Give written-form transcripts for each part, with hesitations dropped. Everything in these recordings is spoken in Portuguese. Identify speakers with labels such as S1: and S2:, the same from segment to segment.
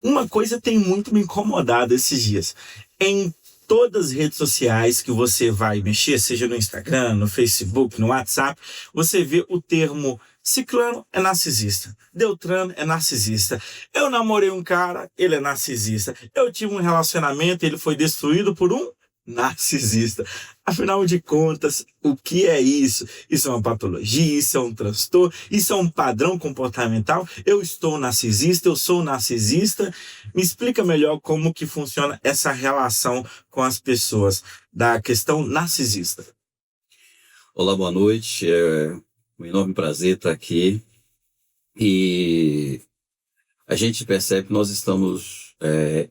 S1: Uma coisa tem muito me incomodado esses dias. Em todas as redes sociais que você vai mexer, seja no Instagram, no Facebook, no WhatsApp, você vê o termo Ciclano é narcisista, Beltrano é narcisista. Eu namorei um cara, ele é narcisista. Eu tive um relacionamento, ele foi destruído por um narcisista. Afinal de contas, o que é isso? Isso é uma patologia, isso é um transtorno, isso é um padrão comportamental. Eu estou narcisista, eu sou narcisista. Me explica melhor como que funciona essa relação com as pessoas da questão narcisista.
S2: Olá, boa noite. É um enorme prazer estar aqui. E a gente percebe que nós estamos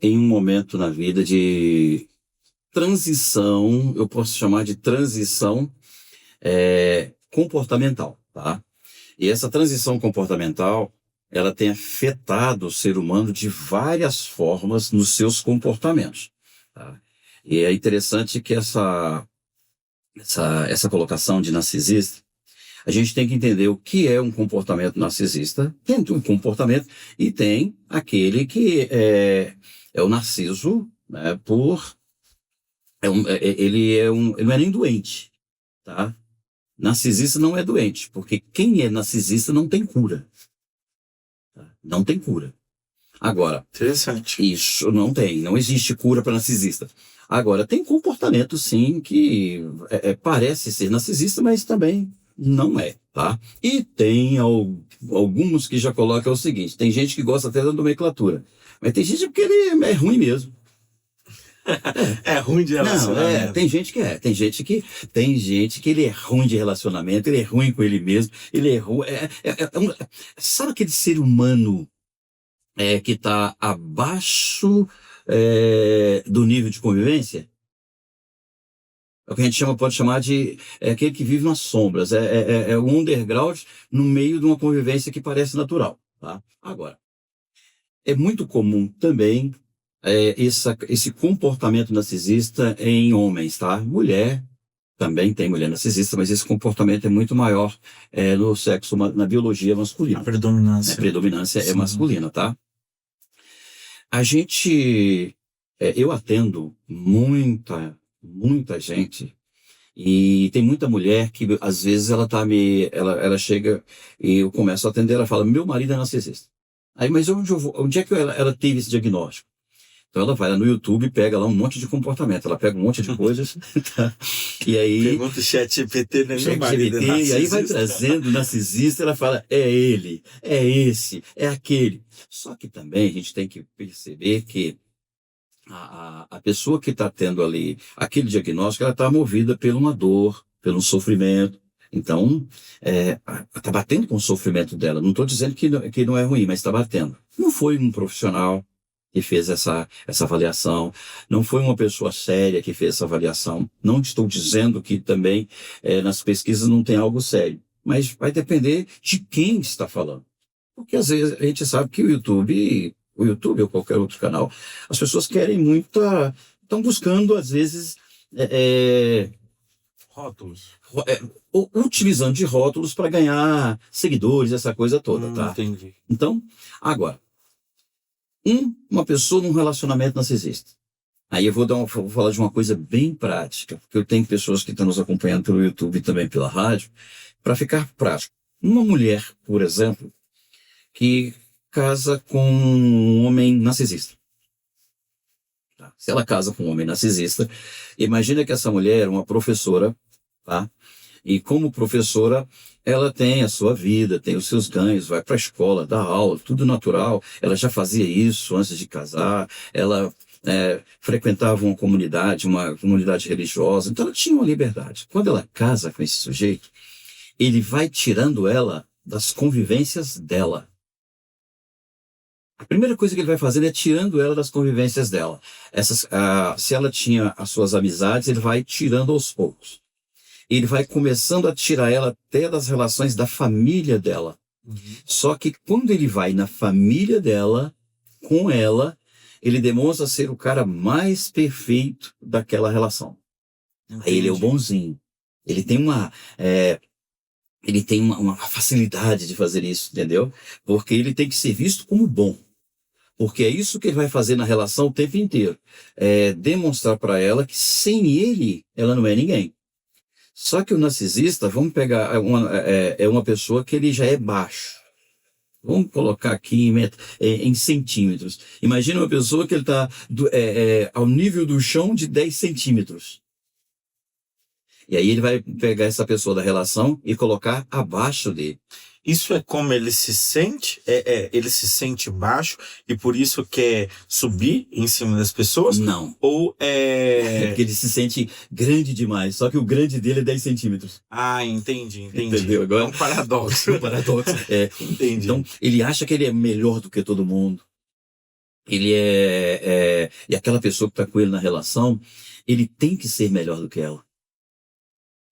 S2: em um momento na vida de transição, eu posso chamar de transição comportamental, tá? E essa transição comportamental, ela tem afetado o ser humano de várias formas nos seus comportamentos, tá? E é interessante que essa colocação de narcisista, a gente tem que entender o que é um comportamento narcisista. Tem um comportamento e tem aquele que é o narciso, né, ele não é nem doente, tá? Narcisista não é doente, porque quem é narcisista não tem cura, tá? Não tem cura. Agora,
S1: Interessante.
S2: isso não existe cura para narcisista. Agora, tem comportamento, sim, que parece ser narcisista, mas também não é, tá? E tem alguns que já colocam o seguinte, tem gente que gosta até da nomenclatura, mas tem gente porque ele é ruim mesmo.
S1: É ruim de
S2: Não,
S1: relacionamento.
S2: tem gente que ele é ruim de relacionamento, ele é ruim com ele mesmo, ele é ruim. Sabe aquele ser humano que está abaixo do nível de convivência? É o que a gente pode chamar de aquele que vive nas sombras, é o underground no meio de uma convivência que parece natural, tá? Agora, é muito comum também esse comportamento narcisista em homens, tá? Mulher também tem mulher narcisista, mas esse comportamento é muito maior no sexo, na biologia
S1: A
S2: masculina. A
S1: predominância.
S2: predominância é
S1: Sim.
S2: masculina, tá? Eu atendo muita gente, e tem muita mulher que às vezes ela chega e eu começo a atender, ela fala, meu marido é narcisista. Aí, mas onde é que ela teve esse diagnóstico? Então ela vai lá no YouTube, pega lá um monte de comportamento, ela pega um monte de coisas, tá? E aí
S1: Pergunta o ChatGPT, né? Meu marido é
S2: ChatGPT, e aí vai
S1: narcisista.
S2: trazendo narcisista, ela fala, é ele, é esse, é aquele. Só que também a gente tem que perceber que a pessoa que está tendo ali aquele diagnóstico, ela está movida por uma dor, pelo sofrimento. Então, está batendo com o sofrimento dela. Não estou dizendo que não é ruim, mas está batendo. Não foi um profissional que fez essa avaliação, não foi uma pessoa séria que fez essa avaliação. Não estou dizendo que também nas pesquisas não tem algo sério, mas vai depender de quem está falando. Porque às vezes a gente sabe que o YouTube ou qualquer outro canal, as pessoas querem muito, estão buscando às vezes
S1: Rótulos.
S2: utilizando de rótulos para ganhar seguidores, essa coisa toda, tá?
S1: Entendi.
S2: Então, agora, uma pessoa num relacionamento narcisista. Aí eu vou falar de uma coisa bem prática, porque eu tenho pessoas que estão nos acompanhando pelo YouTube e também pela rádio, para ficar prático. Uma mulher, por exemplo, que casa com um homem narcisista. Tá? Se ela casa com um homem narcisista, imagina que essa mulher é uma professora, tá? E como professora, ela tem a sua vida, tem os seus ganhos, vai para a escola, dá aula, tudo natural. Ela já fazia isso antes de casar, ela frequentava uma comunidade religiosa, então ela tinha uma liberdade. Quando ela casa com esse sujeito, ele vai tirando ela das convivências dela. A primeira coisa que ele vai fazer é tirando ela das convivências dela. Se ela tinha as suas amizades, ele vai tirando aos poucos. Ele vai começando a tirar ela até das relações da família dela.
S1: Uhum.
S2: Só que quando ele vai na família dela, com ela, ele demonstra ser o cara mais perfeito daquela relação. Aí ele é o bonzinho. Ele tem uma facilidade de fazer isso, entendeu? Porque ele tem que ser visto como bom. Porque é isso que ele vai fazer na relação o tempo inteiro. É demonstrar para ela que sem ele, ela não é ninguém. Só que o narcisista, vamos pegar uma pessoa que ele já é baixo. Vamos colocar aqui em centímetros. Imagina uma pessoa que ele está ao nível do chão de 10 centímetros. E aí ele vai pegar essa pessoa da relação e colocar abaixo dele.
S1: Isso é como ele se sente? Ele se sente baixo e por isso quer subir em cima das pessoas?
S2: Não.
S1: Ou
S2: É porque ele se sente grande demais, só que o grande dele é 10 centímetros.
S1: Ah, entendi.
S2: Entendeu agora?
S1: É um paradoxo.
S2: Um paradoxo.
S1: Entendi.
S2: Então, ele acha que ele é melhor do que todo mundo. Ele e aquela pessoa que está com ele na relação, ele tem que ser melhor do que ela.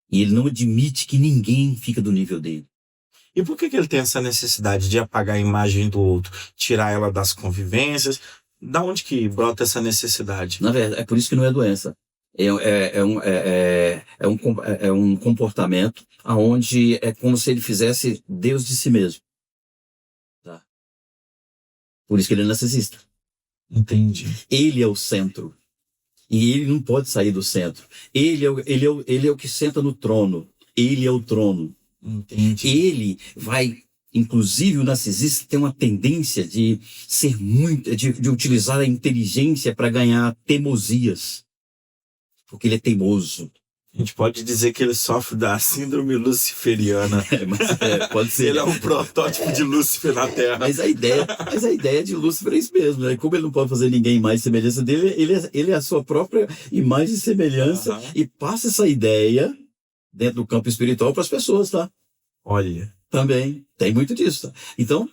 S2: E ele não admite que ninguém fica do nível dele.
S1: E por que ele tem essa necessidade de apagar a imagem do outro, tirar ela das convivências? Da onde que brota essa necessidade?
S2: Na verdade, é por isso que não é doença. É um comportamento onde é como se ele fizesse Deus de si mesmo. Tá? Por isso que ele é narcisista.
S1: Entendi.
S2: Ele é o centro. E ele não pode sair do centro. Ele é o que senta no trono. Ele é o trono.
S1: Entendi.
S2: Ele vai, inclusive o narcisista tem uma tendência de ser de utilizar a inteligência para ganhar teimosias. Porque ele é teimoso.
S1: A gente pode dizer que ele sofre da síndrome luciferiana.
S2: Pode ser.
S1: Ele é um protótipo de Lúcifer na Terra.
S2: Mas a ideia de Lúcifer é isso mesmo, né? Como ele não pode fazer ninguém mais semelhança dele, ele é a sua própria imagem e semelhança e passa essa ideia dentro do campo espiritual para as pessoas, tá?
S1: Olha.
S2: Também tem muito disso, tá? Então,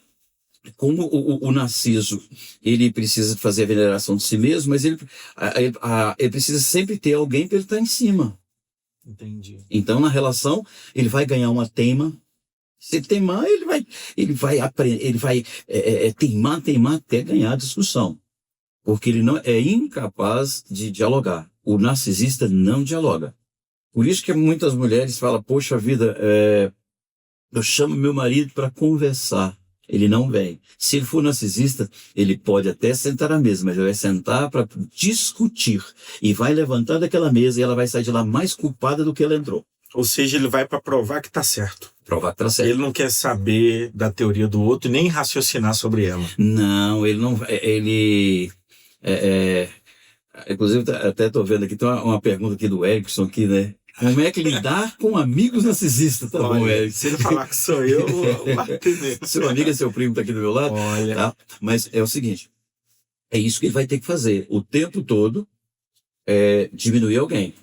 S2: como o narciso, ele precisa fazer a veneração de si mesmo, mas ele precisa sempre ter alguém para ele estar em cima.
S1: Entendi.
S2: Então, na relação, ele vai ganhar uma teima. Se ele teimar, ele vai aprender, ele vai teimar até ganhar a discussão. Porque ele não é incapaz de dialogar. O narcisista não dialoga. Por isso que muitas mulheres falam, poxa vida, eu chamo meu marido para conversar. Ele não vem. Se ele for narcisista, ele pode até sentar à mesa, mas ele vai sentar para discutir. E vai levantar daquela mesa e ela vai sair de lá mais culpada do que ela entrou.
S1: Ou seja, ele vai para provar que está certo.
S2: Provar que está certo.
S1: Ele não quer saber da teoria do outro e nem raciocinar sobre ela.
S2: Não, ele não... Inclusive, até estou vendo aqui, tem uma pergunta aqui do Erickson, aqui, né? Como é que lidar com amigos narcisistas? Tá bom, Erickson.
S1: Se ele falar que sou eu vou bater nele.
S2: Seu amigo é seu primo, tá aqui do meu lado.
S1: Olha.
S2: Tá? Mas é o seguinte, é isso que ele vai ter que fazer o tempo todo, diminuir alguém.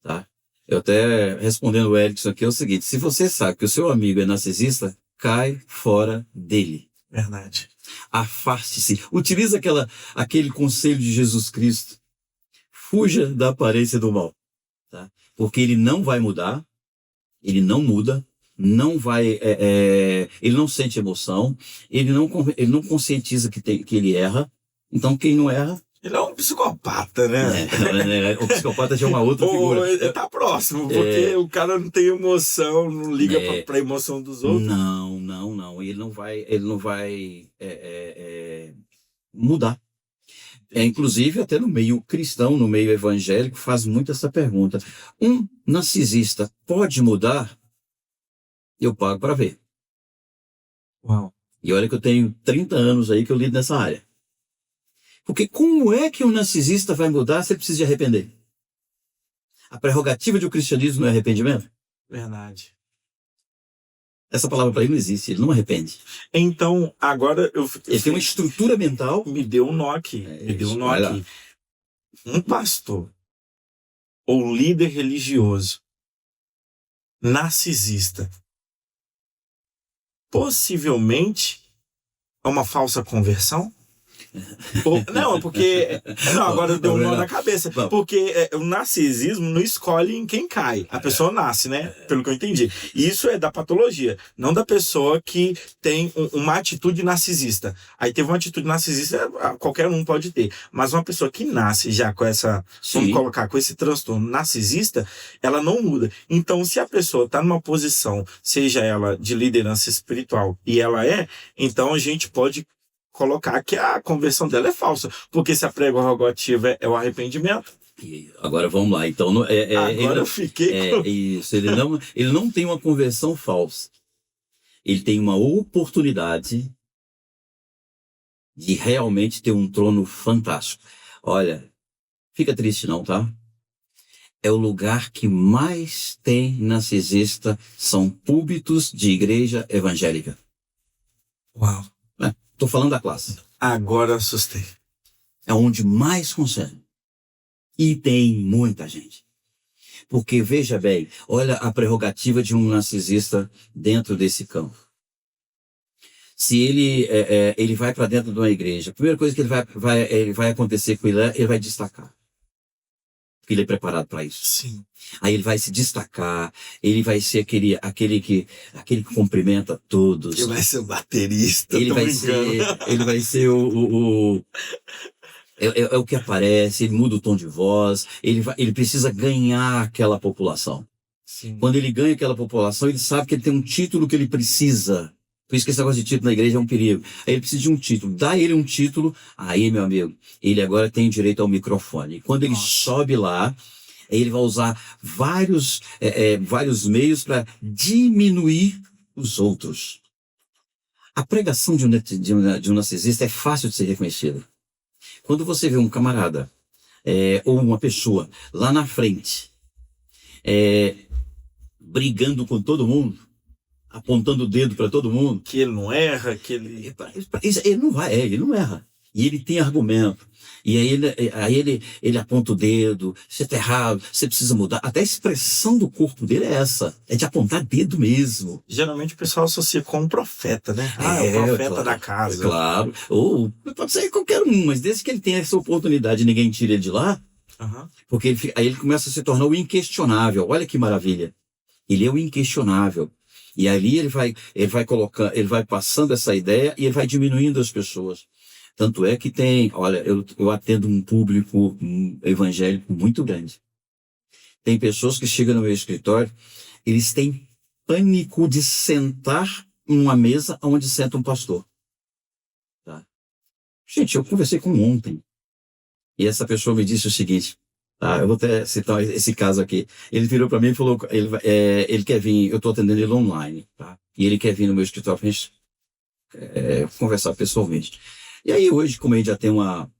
S2: Tá? Eu até respondendo o Erickson aqui é o seguinte, se você sabe que o seu amigo é narcisista, cai fora dele.
S1: Verdade.
S2: Afaste-se. Utiliza aquele conselho de Jesus Cristo. Fuja da aparência do mal. Tá? Porque ele não vai mudar, ele não muda, não vai, ele não sente emoção, ele não conscientiza que ele erra. Então quem não erra...
S1: Ele é um psicopata, né?
S2: O psicopata já é uma outra figura.
S1: Ele tá próximo, porque o cara não tem emoção, não liga pra emoção dos outros.
S2: Não. Ele não vai mudar. Inclusive, até no meio cristão, no meio evangélico, faz muito essa pergunta. Um narcisista pode mudar? Eu pago para ver.
S1: Uau.
S2: E olha que eu tenho 30 anos aí que eu lido nessa área. Porque como é que um narcisista vai mudar se ele precisa de arrepender? A prerrogativa de um cristianismo não é arrependimento?
S1: Verdade.
S2: Essa palavra para ele não existe, ele não arrepende.
S1: Então, agora
S2: ele tem uma estrutura mental.
S1: Me deu um nó aqui. Um pastor ou líder religioso narcisista possivelmente é uma falsa conversão? Não, porque... Não, agora deu um nó na cabeça. Porque o narcisismo não escolhe em quem cai. A pessoa nasce, né? Pelo que eu entendi. E isso é da patologia, não da pessoa que tem uma atitude narcisista. Aí teve uma atitude narcisista, qualquer um pode ter. Mas uma pessoa que nasce já com essa...
S2: Sim.
S1: Vamos colocar, com esse transtorno narcisista, ela não muda. Então, se a pessoa está numa posição, seja ela de liderança espiritual, e ela então a gente pode colocar que a conversão dela é falsa. Porque se a prerrogativa é o arrependimento.
S2: E agora vamos lá. Então,
S1: Agora eu fiquei com...
S2: isso, ele não tem uma conversão falsa. Ele tem uma oportunidade de realmente ter um trono fantástico. Olha, fica triste não, tá? É o lugar que mais tem narcisista, são púlpitos de igreja evangélica.
S1: Uau.
S2: Estou falando da classe.
S1: Agora assustei.
S2: É onde mais consegue. E tem muita gente. Porque, veja bem, olha a prerrogativa de um narcisista dentro desse campo. Se ele vai para dentro de uma igreja, a primeira coisa que ele vai acontecer com ele vai destacar. Porque ele é preparado para isso.
S1: Sim.
S2: Aí ele vai se destacar, ele vai ser aquele que cumprimenta todos.
S1: Ele vai ser o baterista,
S2: ele vai ser é o que aparece, ele muda o tom de voz, ele precisa ganhar aquela população.
S1: Sim.
S2: Quando ele ganha aquela população, ele sabe que ele tem um título que ele precisa. Por isso que esse negócio de título na igreja é um perigo. Aí ele precisa de um título. Dá ele um título, aí, meu amigo, ele agora tem direito ao microfone. E quando ele sobe lá, ele vai usar vários meios para diminuir os outros. A pregação de um narcisista é fácil de ser reconhecida. Quando você vê um camarada ou uma pessoa lá na frente brigando com todo mundo, apontando o dedo para todo mundo.
S1: Que ele não erra, que ele...
S2: Ele não erra. E ele tem argumento. E aí ele aponta o dedo, você está errado, você precisa mudar. Até a expressão do corpo dele é essa, é de apontar dedo mesmo.
S1: Geralmente o pessoal associa com um profeta, né? É o profeta
S2: claro,
S1: da casa.
S2: Claro. Ou pode ser qualquer um, mas desde que ele tenha essa oportunidade, ninguém tira ele de lá, porque aí ele começa a se tornar o inquestionável. Olha que maravilha. Ele é o inquestionável. E ali ele vai colocando, ele vai passando essa ideia e ele vai diminuindo as pessoas. Tanto é que olha, eu atendo um público evangélico muito grande. Tem pessoas que chegam no meu escritório, eles têm pânico de sentar numa mesa onde senta um pastor. Tá? Gente, eu conversei com um ontem. E essa pessoa me disse o seguinte, eu vou até citar esse caso aqui. Ele virou para mim e falou, ele quer vir, eu estou atendendo ele online, tá? E ele quer vir no meu escritório para a gente conversar pessoalmente. E aí hoje, como a gente já tem uma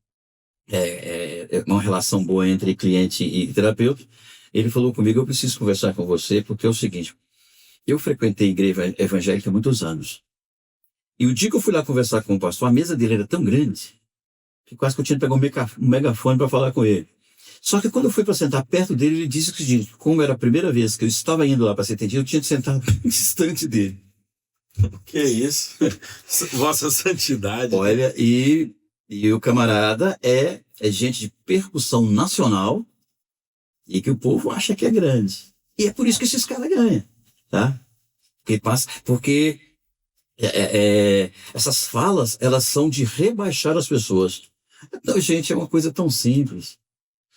S2: relação boa entre cliente e terapeuta, ele falou comigo, eu preciso conversar com você, porque é o seguinte, eu frequentei igreja evangélica há muitos anos. E o dia que eu fui lá conversar com o pastor, a mesa dele era tão grande, que quase que eu tinha que pegar um megafone para falar com ele. Só que quando eu fui para sentar perto dele, ele disse que, como era a primeira vez que eu estava indo lá para ser atendido, eu tinha que sentar bem distante dele.
S1: Que isso? Vossa Santidade.
S2: Olha, e o camarada é gente de percussão nacional e que o povo acha que é grande. E é por isso que esses caras ganham, tá? Porque essas falas, elas são de rebaixar as pessoas. Então, gente, é uma coisa tão simples.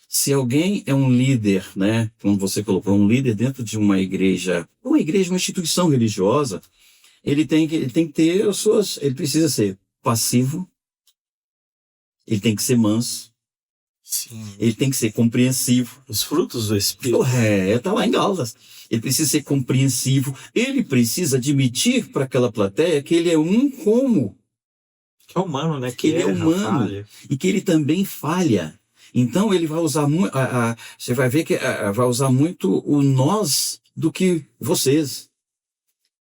S2: Se alguém é um líder, né, como você colocou, um líder dentro de uma igreja, uma instituição religiosa, ele tem que ter ele precisa ser passivo, ele tem que ser manso,
S1: Sim.
S2: Ele tem que ser compreensivo.
S1: Os frutos do Espírito.
S2: Está lá em Gálatas. Ele precisa ser compreensivo, ele precisa admitir para aquela plateia que ele é um como.
S1: Que é humano, né?
S2: Que ele é humano
S1: falha.
S2: E que ele também falha. Então ele vai usar muito, você vai ver que vai usar muito o nós do que vocês.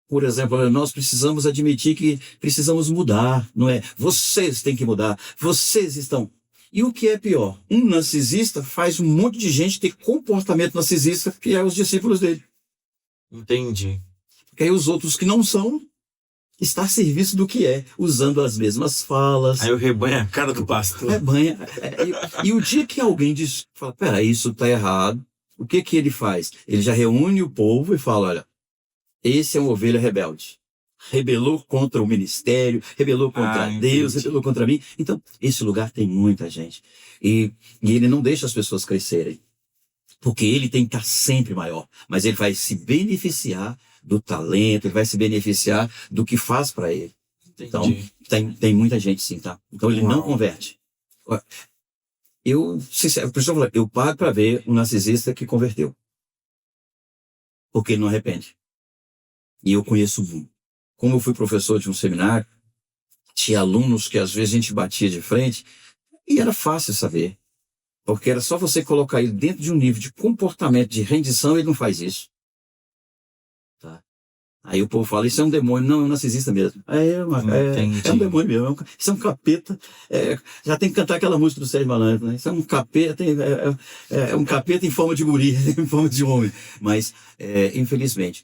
S2: Por exemplo, nós precisamos admitir que precisamos mudar, não é? Vocês têm que mudar, vocês estão... E o que é pior? Um narcisista faz um monte de gente ter comportamento narcisista, que é os discípulos dele.
S1: Entendi.
S2: Porque aí os outros que não são, está a serviço do que é, usando as mesmas falas.
S1: Aí o rebanho é a cara do pastor.
S2: Rebanha. E o dia que alguém diz, fala, peraí, isso está errado, o que ele faz? Ele já reúne o povo e fala, olha, esse é uma ovelha rebelde. Rebelou contra o ministério, rebelou contra Deus, rebelou contra mim. Então, esse lugar tem muita gente. E ele não deixa as pessoas crescerem. Porque ele tem que estar sempre maior. Mas ele vai se beneficiar do talento, ele vai se beneficiar do que faz para ele. Então,
S1: Entendi.
S2: tem muita gente sim, tá? Então ele não
S1: Uau.
S2: converte. Por isso eu falo, eu pago para ver um narcisista que converteu. Porque ele não arrepende. E eu conheço um. Como eu fui professor de um seminário, tinha alunos que às vezes a gente batia de frente e era fácil saber. Porque era só você colocar ele dentro de um nível de comportamento, de rendição, ele não faz isso. Tá? Aí o povo fala, isso é um demônio. Não, é um narcisista mesmo. É um demônio mesmo. Isso é um capeta. Já tem que cantar aquela música do Sérgio Malandro, né? Isso é um capeta, é um capeta em forma de guri, em forma de homem. Mas, infelizmente,